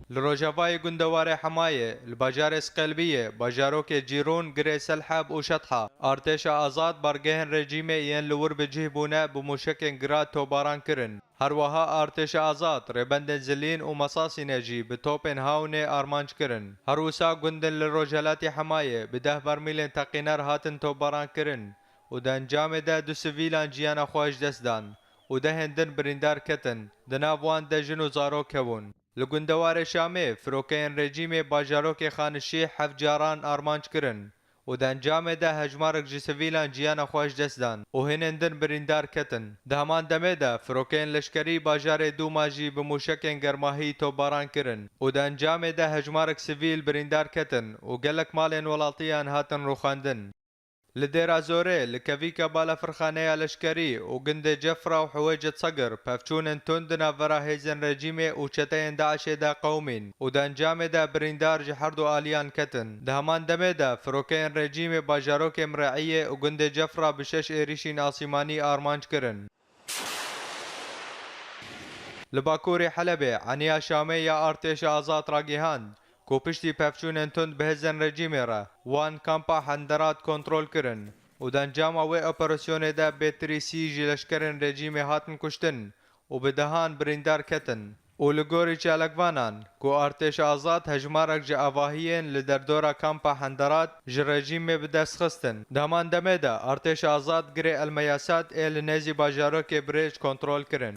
لروجافای گندوار حمایه الباجار سقلبیه باجاروک جیرون گری سلحب و شطحه ارتش آزاد برگهن رژیم ین لور بجه بونه بموشکن گراد توباران کرن هروها ارتش آزاد ربند زلین و مصاصی نجی به توپن هاونه آرمانج کرن هروسا گندن لروجالات حمایه بده برمیلن تقینر هاتن توباران کرن و د انجام ده دو سویلان جیان خواهش دست دان و ده هندن بریندار کتن دناوان ده جنو زارو کبون لگندوار شامه فروکین رژیم باجاروک خانشی حف جاران آرمانج کرن و د انجام ده هجمارک جی سویلان جیان خواهش دست دان و هنندن بریندار کتن ده همان دمه ده فروکین لشکری باجار دو ماجی بموشکین گرماهی توباران کرن و د انجام ده هجمارک سویل بریندار کتن و گلک مالین ولاتیان هاتن روخاندن لدير زوري لكفيكا بالا فرخانيا لشكري وقند جفرة وحويجة صقر بفشون تندنا فرا هيزن رجيمي وشتين داعش دا قومين ودان جامدا بريندار جحردو آليان كتن دهمان دمدا فروكين رجيمي باجاروك مرعية وقند جفرة بشش إيريشين آسيماني آرمانج كرن لباكوري حلبة عنيا شامية ارتش آزاد راقيهاند کو پشتی پفچونن تند بهزن رژیمی را وان کامپا حندرات کنترل کرن و دنجام و اپراسیون ده بهتری سیج لشکرن رژیمی هاتن کشتن و بدهان بریندار کتن و لگوری چالکوانان کو ارتش آزاد هجمارک جا آواهیین لدردورا کامپا حندرات ج رژیمی بدست خستن دهمان دمه ده ارتش آزاد گری المیاسات ایل نزی باجارو که بریج کنترل کرن